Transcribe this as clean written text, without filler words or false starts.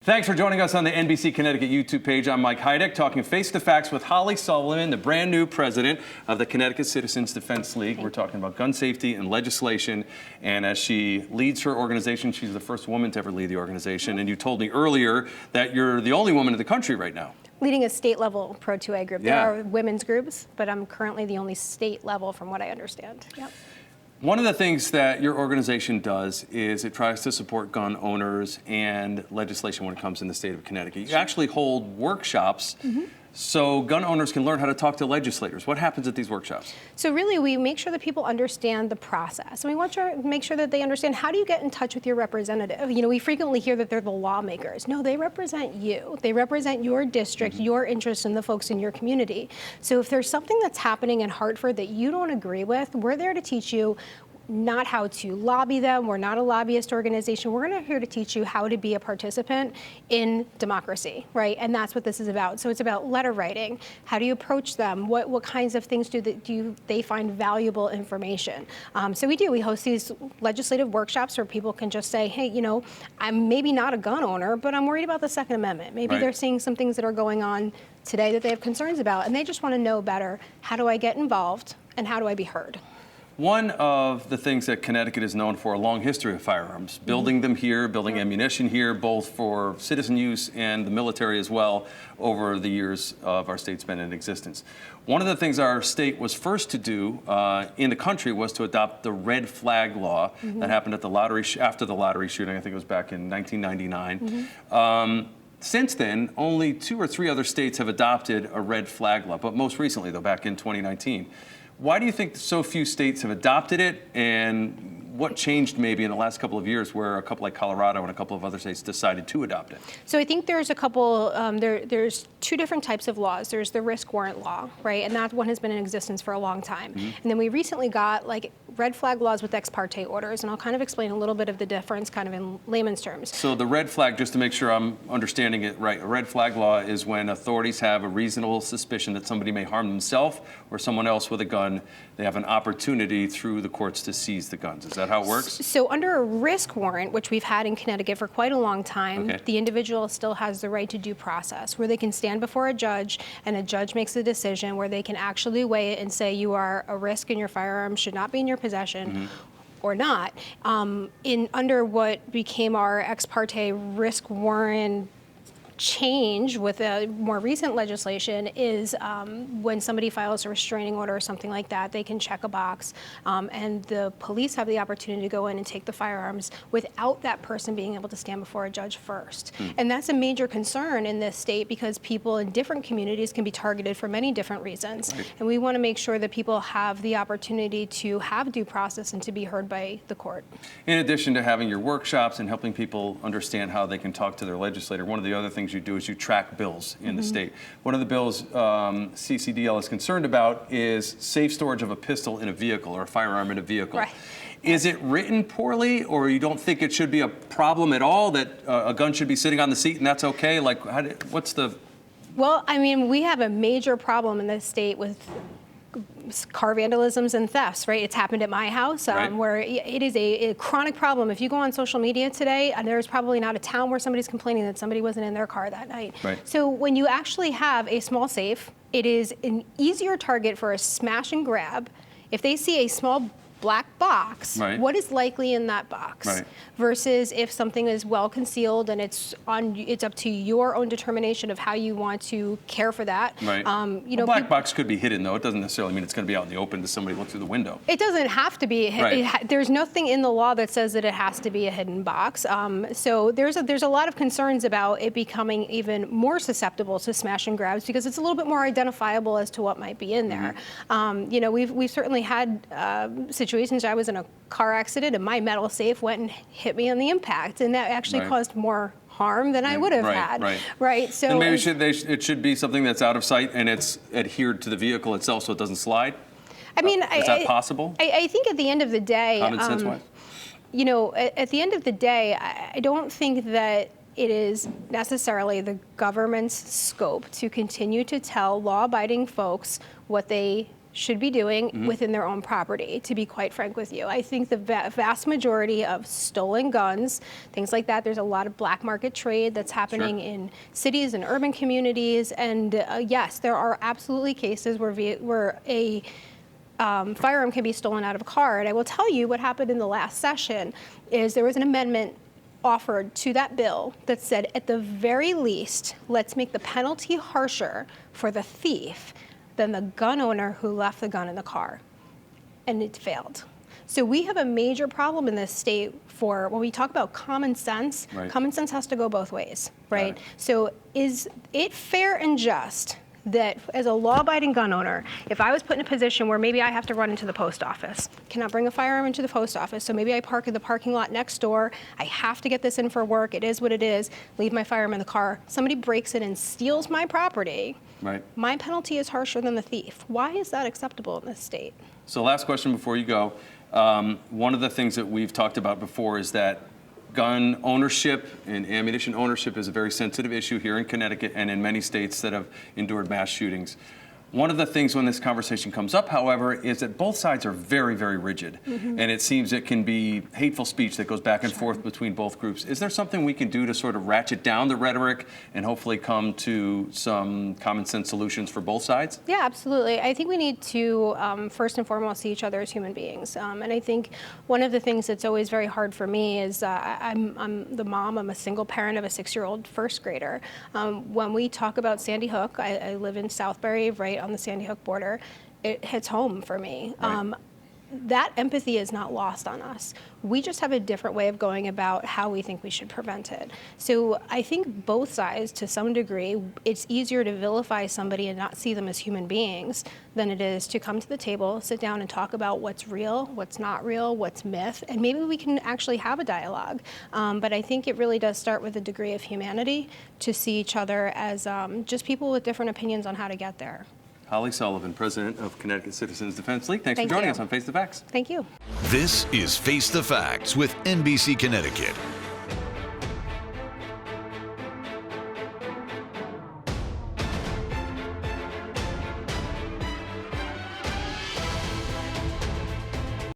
Thanks for joining us on the NBC Connecticut YouTube page. I'm Mike Heideck, talking face to facts with Holly Sullivan, the brand new president of the Connecticut Citizens Defense League. We're talking about gun safety and legislation. And as she leads her organization, she's the first woman to ever lead the organization. And you told me earlier that you're the only woman in the country right now. Leading a state-level Pro-2A group. Yeah. There are women's groups, but I'm currently the only state level from what I understand. Yep. One of the things that your organization does is it tries to support gun owners and legislation when it comes in the state of Connecticut. You actually hold workshops so gun owners can learn how to talk to legislators. What happens at these workshops? So really, we make sure that people understand the process. And we want to make sure that they understand, how do you get in touch with your representative? You know, we frequently hear that they're the lawmakers. No, they represent you. They represent your district, your interests, and the folks in your community. So if there's something that's happening in Hartford that you don't agree with, we're there to teach you not how to lobby them. We're not a lobbyist organization. We're here to teach you how to be a participant in democracy, right? And that's what this is about. So it's about letter writing. How do you approach them? What kinds of things do they find valuable information? So we host these legislative workshops where people can just say, hey, you know, I'm maybe not a gun owner, but I'm worried about the Second Amendment. Maybe they're seeing some things that are going on today that they have concerns about, and they just want to know better, how do I get involved and how do I be heard? One of the things that Connecticut is known for, a long history of firearms, building them here, building ammunition here, both for citizen use and the military as well, over the years of our state's been in existence. One of the things our state was first to do in the country was to adopt the red flag law that happened at the lottery after the lottery shooting. I think it was back in 1999. Since then, only 2 or 3 other states have adopted a red flag law, but most recently, though, back in 2019. Why do you think so few states have adopted it, and what changed maybe in the last couple of years where a couple like Colorado and a couple of other states decided to adopt it? So I think there's a couple, there's 2 different types of laws. There's the risk warrant law, right? And that one has been in existence for a long time. And then we recently got like red flag laws with ex parte orders, and I'll kind of explain a little bit of the difference kind of in layman's terms. So the red flag, just to make sure I'm understanding it right, a red flag law is when authorities have a reasonable suspicion that somebody may harm themselves or someone else with a gun. They have an opportunity through the courts to seize the guns. Is that how it works? So under a risk warrant, which we've had in Connecticut for quite a long time, the individual still has the right to due process, where they can stand before a judge and a judge makes a decision where they can actually weigh it and say you are a risk and your firearm should not be in your possession. Or not. Under what became our ex parte risk warrant change with a more recent legislation is when somebody files a restraining order or something like that, they can check a box, and the police have the opportunity to go in and take the firearms without that person being able to stand before a judge first. And that's a major concern in this state because people in different communities can be targeted for many different reasons. And we want to make sure that people have the opportunity to have due process and to be heard by the court. In addition to having your workshops and helping people understand how they can talk to their legislator, one of the other things you do is you track bills in the state. One of the bills CCDL is concerned about is safe storage of a pistol in a vehicle or a firearm in a vehicle. Is it written poorly, or you don't think it should be a problem at all, that a gun should be sitting on the seat and that's okay? Like, what's the... Well, I mean, we have a major problem in this state with car vandalisms and thefts, right? It's happened at my house, where it is a chronic problem. If you go on social media today, there's probably not a town where somebody's complaining that somebody wasn't in their car that night. So when you actually have a small safe, it is an easier target for a smash and grab. If they see a small black box, what is likely in that box? Versus if something is well concealed and it's up to your own determination of how you want to care for that. You know, a black box could be hidden, though. It doesn't necessarily mean it's going to be out in the open to somebody look through the window. It doesn't have to be. There's nothing in the law that says that it has to be a hidden box. So there's a lot of concerns about it becoming even more susceptible to smash and grabs because it's a little bit more identifiable as to what might be in there. You know, we've certainly had situations. I was in a car accident and my metal safe went and hit me on the impact, and that actually caused more harm than I would have had. So and maybe it should be something that's out of sight and it's adhered to the vehicle itself so it doesn't slide. I mean, is that possible? I think at the end of the day, common sense wise. You know, at the end of the day, I don't think that it is necessarily the government's scope to continue to tell law-abiding folks what they should be doing within their own property, to be quite frank with you. I think the vast majority of stolen guns, things like that, there's a lot of black market trade that's happening in cities and urban communities. And yes, there are absolutely cases where a firearm can be stolen out of a car. And I will tell you what happened in the last session is there was an amendment offered to that bill that said, at the very least, let's make the penalty harsher for the thief than the gun owner who left the gun in the car. And it failed. So we have a major problem in this state for, when we talk about common sense, common sense has to go both ways, right? So is it fair and just that as a law-abiding gun owner, if I was put in a position where maybe I have to run into the post office, cannot bring a firearm into the post office, so maybe I park in the parking lot next door, I have to get this in for work, it is what it is, leave my firearm in the car, somebody breaks it and steals my property, my penalty is harsher than the thief. Why is that acceptable in this state? So last question before you go. One of the things that we've talked about before is that gun ownership and ammunition ownership is a very sensitive issue here in Connecticut and in many states that have endured mass shootings. One of the things when this conversation comes up, however, is that both sides are very, very rigid. And it seems it can be hateful speech that goes back and forth between both groups. Is there something we can do to sort of ratchet down the rhetoric and hopefully come to some common sense solutions for both sides? Yeah, absolutely. I think we need to, first and foremost, see each other as human beings. And I think one of the things that's always very hard for me is I'm the mom, I'm a single parent of a 6-year-old first grader. When we talk about Sandy Hook, I live in Southbury, right on the Sandy Hook border, it hits home for me. That empathy is not lost on us. We just have a different way of going about how we think we should prevent it. So I think both sides, to some degree, it's easier to vilify somebody and not see them as human beings than it is to come to the table, sit down and talk about what's real, what's not real, what's myth, and maybe we can actually have a dialogue. But I think it really does start with a degree of humanity to see each other as just people with different opinions on how to get there. Holly Sullivan, President of Connecticut Citizens Defense League. Thanks for joining us on Face the Facts. Thank you. This is Face the Facts with NBC Connecticut.